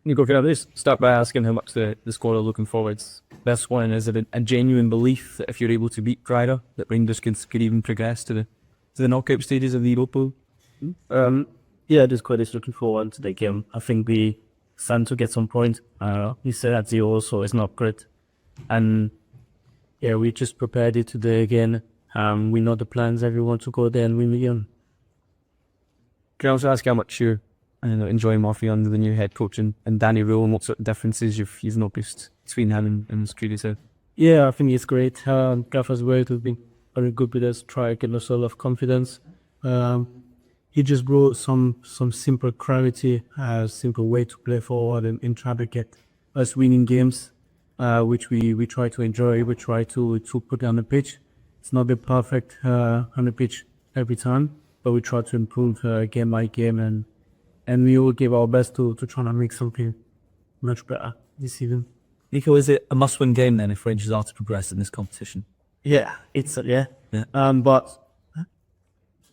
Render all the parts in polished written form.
Nico, can I just start by asking how much the squad are looking forwards this one? Is it a genuine belief that if you're able to beat Gryder, that Rangers could even progress to the knockout stages of the Europa? Yeah, this squad is looking forward to the game. I think we stand to get some points. We said at 0, so it's not great. And yeah, we just prepared it today again. We know the plans, everyone to go there and win the game. Can I also ask how much you're enjoying Murphy under the new head coach and Danny Rule, and what sort of differences you've noticed between him and Screedy? Yeah, I think it's great. Gaffer's work has been very good with us, try to get us a lot of confidence. He just brought some simple clarity, simple way to play forward and try to get us winning games, which we try to enjoy, we try to put on the pitch. It's not been perfect on the pitch every time, but we try to improve game by game, and we all give our best to try to make something much better this season. Nico, is it a must-win game then if Rangers are to progress in this competition? Yeah, it's yeah. But to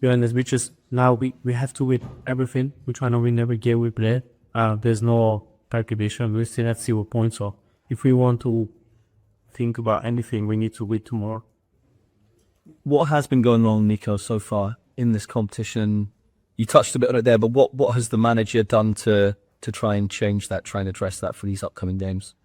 be honest, we just now we have to win everything. We're trying to win every game we play. There's no calculation. We still have 0 points. So if we want to think about anything, we need to win tomorrow. What has been going wrong, Nico, so far in this competition? You touched a bit on it there, but what has the manager done to try and change that, try and address that for these upcoming games?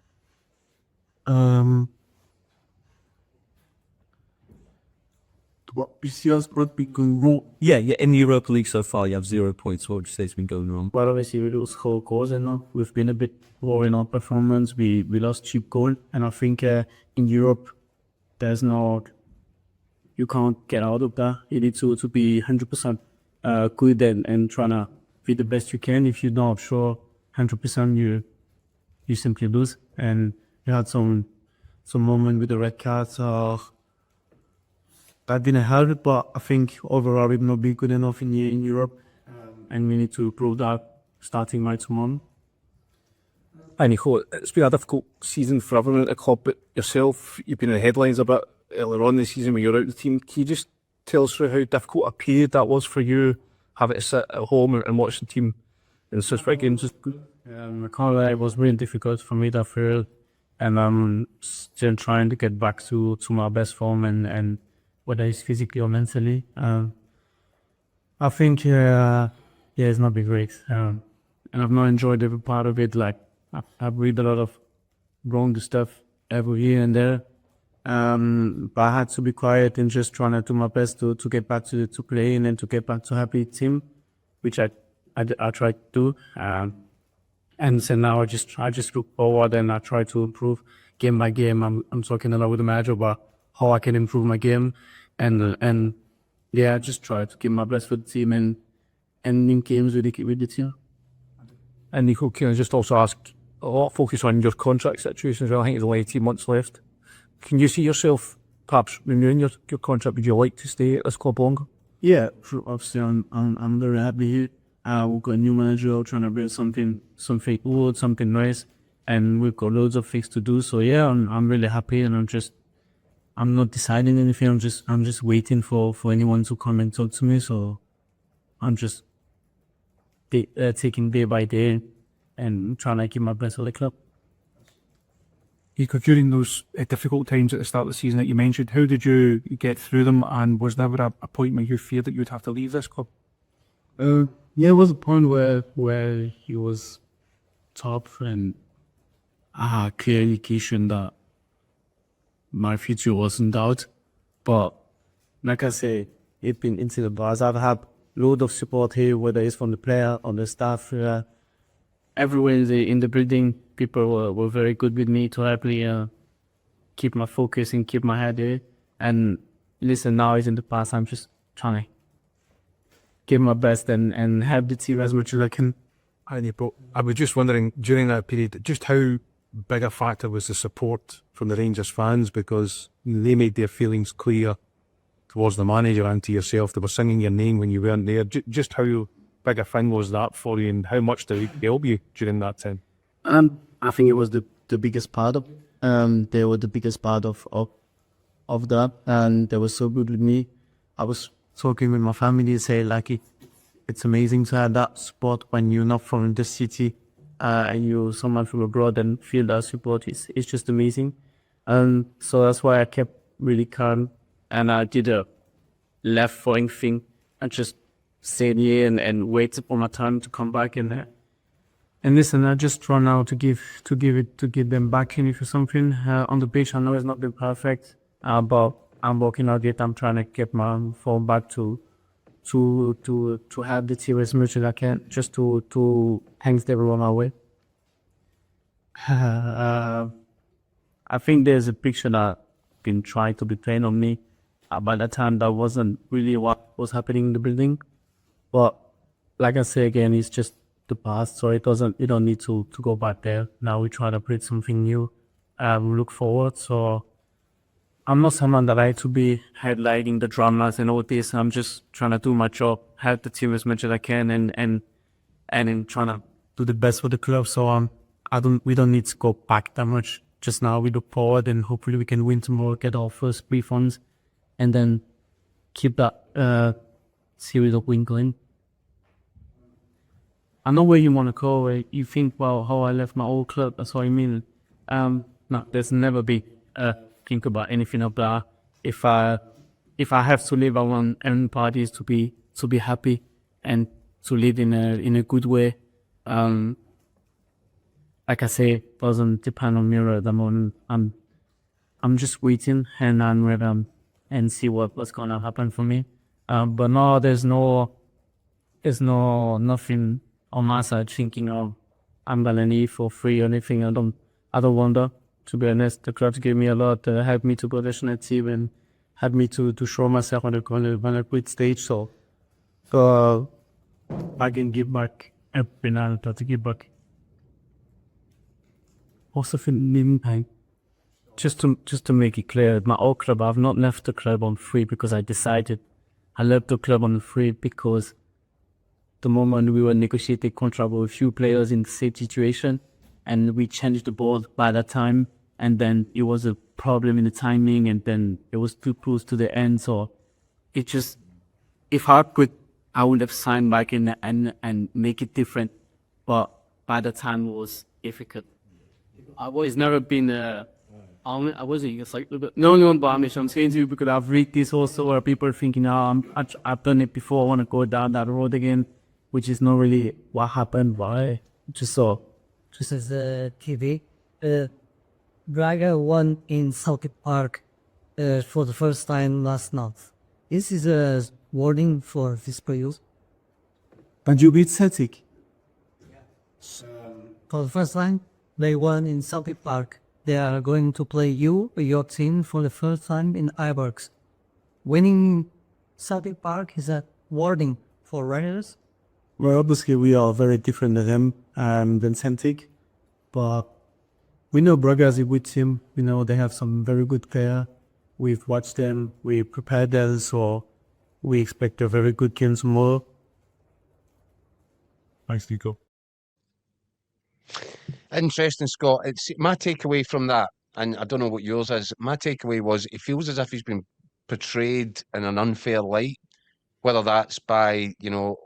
What we see us been going wrong. Yeah, in the Europa League so far, you have 0 points. What would you say has been going wrong? Well, obviously we lose whole goals, and we've been a bit poor in our performance. We lost cheap goal, and I think in Europe there's no, you can't get out of that. You need to be 100% good and trying to be the best you can. If you're not sure 100%, you simply lose. And we had some moment with the red cards. That didn't help, but I think overall we've not been good enough in Europe, and we need to improve that starting right tomorrow. Hi Nico, it's been a difficult season for everyone at the club, but yourself, you've been in the headlines a bit earlier on this season when you were out of the team. Can you just tell us through how difficult a period that was for you, having to sit at home and watch the team in the Swiss games? I can't lie, it was really difficult for me that period, and I'm still trying to get back to my best form, and whether it's physically or mentally. I think it's not been great, and I've not enjoyed every part of it. Like I've read a lot of wrong stuff every here and there, but I had to be quiet and just trying to do my best to get back to playing and to get back to happy team, which I tried to do. And so now I just look forward and I try to improve game by game. I'm talking a lot with the manager about how I can improve my game, and yeah, I just try to give my best for the team and in games with the team. And Nico, can I just also ask, a lot of focus on your contract situation as well. I think there's only 18 months left. Can you see yourself perhaps renewing your contract? Would you like to stay at this club longer? Yeah, obviously I'm very happy here. We've got a new manager trying to build something good, something nice, and we've got loads of things to do. So yeah, I'm really happy, and I'm not deciding anything. I'm just waiting for anyone to come and talk to me. So I'm just taking day by day and trying to give my best for the club. Nico, during those difficult times at the start of the season that you mentioned, how did you get through them, and was there ever a point where you feared that you would have to leave this club? Yeah, it was a point where he was top, and I had clear indication that my future was in doubt. But like I say, it's been into the bars. I've had load of support here, whether it's from the player or the staff. Everywhere in the building, people were very good with me to help me keep my focus and keep my head here. And listen, now it's in the past. I'm just trying to give my best and help the team as much as I can. I was just wondering, during that period, just how big a factor was the support from the Rangers fans, because they made their feelings clear towards the manager and to yourself. They were singing your name when you weren't there. Just how big a thing was that for you, and how much did it help you during that time? I think it was the biggest part of it. They were the biggest part of that, and they were so good with me. I was talking with my family, say like it's amazing to have that support when you're not from the city, and you're someone from abroad and feel that support is just amazing. And so that's why I kept really calm, and I did a left footing thing and just stayed here and waited for my time to come back in there. And listen, I just try now to give them back in for something on the pitch. I know it's not been perfect, but I'm working on it. I'm trying to get my form back to have the team as much as I can, just to thanks everyone away. I think there's a picture that been trying to be trained on me. By that time, that wasn't really what was happening in the building. But like I say again, it's just the past, so you don't need to go back there. Now we try to create something new. We look forward. So I'm not someone that like to be highlighting the dramas and all this. I'm just trying to do my job, help the team as much as I can, and in trying to do the best for the club. So we don't need to go back that much. Just now we look forward, and hopefully we can win tomorrow, get our first refunds, and then keep that series of win going. I know where you want to go. Where you think, well, how I left my old club. That's what I mean. No, there's never be think about anything of that. If I have to live, I want every parties to be happy and to live in a good way. Like I say, it doesn't depend on me at the moment. I'm just waiting and I'm ready and see what's gonna happen for me. But no, there's nothing on my side thinking of I'm gonna leave for free or anything. I don't wonder, to be honest. The clubs gave me a lot, helped me to position a team and helped me to show myself on a great stage. So I can give back every now and then to give back. Also for meantime, just to make it clear, my old club, I've not left the club on free because I decided. I left the club on free because the moment we were negotiating contract with a few players in the same situation, and we changed the board by that time, and then it was a problem in the timing, and then it was too close to the end. So it just, if I could, I would have signed back in and make it different. But by the time it was difficult. It's never been I wasn't like no one Bamish. I'm saying to you because I've read this also where people are thinking, I've done it before, I want to go down that road again, which is not really what happened. Why? Just as TV, Braga won in Celtic Park for the first time last month. This is a warning for this players. And you beat Celtic? For the first time, they won in Celtic Park. They are going to play your team, for the first time in Ibrox. Winning Celtic Park is a warning for runners. Well, obviously we are very different than them, than Celtic, but we know Braga is a good team. We know they have some very good players. We've watched them, we prepared them, so we expect a very good game tomorrow. Thanks, Nico. Interesting, Scott. It's my takeaway from that, and I don't know what yours is. My takeaway was it feels as if he's been portrayed in an unfair light, whether that's by or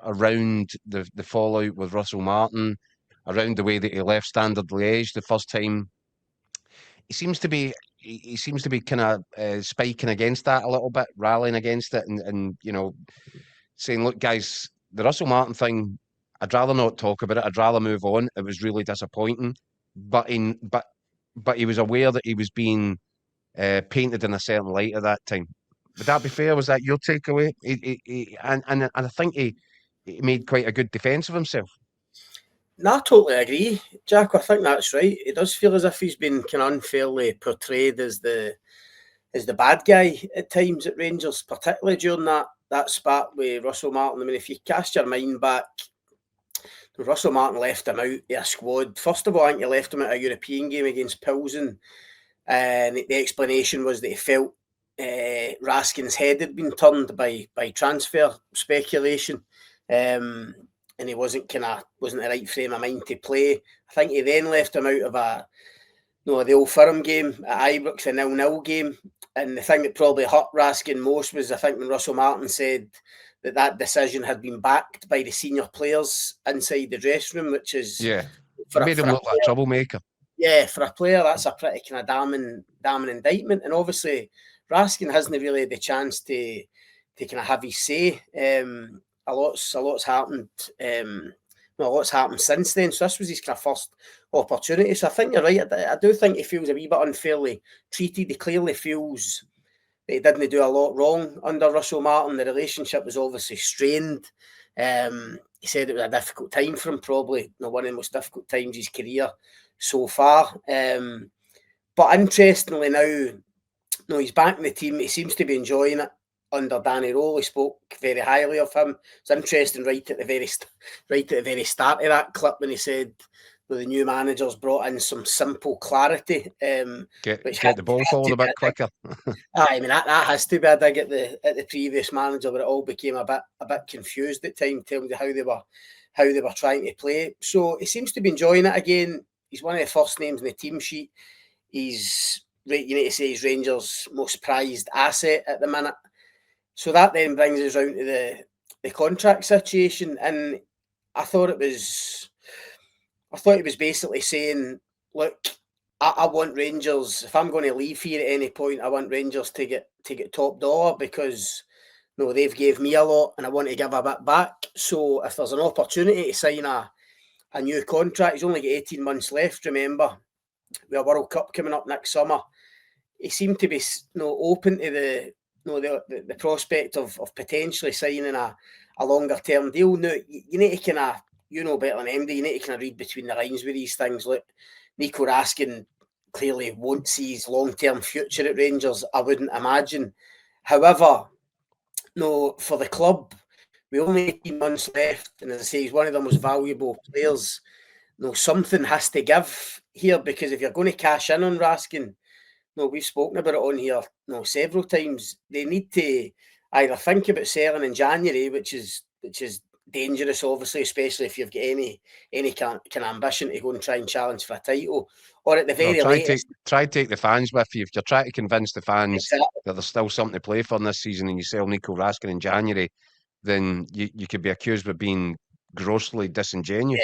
around the fallout with Russell Martin, around the way that he left Standard Liège the first time. He seems to be kind of spiking against that a little bit, rallying against it, and saying, "Look, guys, the Russell Martin thing. I'd rather not talk about it. I'd rather move on. It was really disappointing." But he was aware that he was being painted in a certain light at that time. Would that be fair? Was that your takeaway? And I think he made quite a good defence of himself. No, I totally agree, Jack. I think that's right. It does feel as if he's been kind of unfairly portrayed as the bad guy at times at Rangers, particularly during that spat with Russell Martin. I mean, if you cast your mind back, Russell Martin left him out of a squad. First of all, I think he left him at a European game against Pilsen, and the explanation was that he felt Raskin's head had been turned by transfer speculation, and he wasn't the right frame of mind to play. I think he then left him out of the Old Firm game at Ibrox, a 0-0 game. And the thing that probably hurt Raskin most was, I think, when Russell Martin said that decision had been backed by the senior players inside the dressing room, which is made him look like a troublemaker. Yeah, for a player, that's a pretty kind of damning indictment. And obviously, Raskin hasn't really had the chance to kind of have his say. A lot's happened. A lot's happened since then. So this was his kind of first opportunity. So I think you're right. I do think he feels a wee bit unfairly treated. He clearly feels that he didn't do a lot wrong under Russell Martin. The relationship was obviously strained. He said it was a difficult time for him, probably one of the most difficult times of his career so far. But interestingly now, he's back in the team. He seems to be enjoying it under Danny Rowell. He spoke very highly of him. It's interesting right at the very start of that clip when he said the new manager's brought in some simple clarity. Get the ball forward a bit quicker. I mean that has to be a dig at the previous manager, where it all became a bit confused at times, telling you how they were trying to play. So he seems to be enjoying it again. He's one of the first names in the team sheet. He's, you need to say, he's Rangers' most prized asset at the minute. So that then brings us round to the contract situation, and I thought he was basically saying, look, I want Rangers, if I'm going to leave here at any point, I want Rangers to get top dollar, because they've gave me a lot and I want to give a bit back. So if there's an opportunity to sign a new contract, he's only got 18 months left, remember, with a World Cup coming up next summer. He seemed to be open to the prospect of potentially signing a longer term deal. Now, you need to kind of, better than MD, you need to kind of read between the lines with these things. Look, Nico Raskin clearly won't see his long-term future at Rangers, I wouldn't imagine. However, for the club, we only 18 months left, and as I say, he's one of the most valuable players. Something has to give here, because if you're going to cash in on Raskin, we've spoken about it on here several times, they need to either think about selling in January, which is dangerous, obviously, especially if you've got any kind of ambition to go and try and challenge for a title, or at the very latest, try to take the fans with you. If you're trying to convince the fans that there's still something to play for in this season, and you sell Nico Raskin in January, then you could be accused of being grossly disingenuous.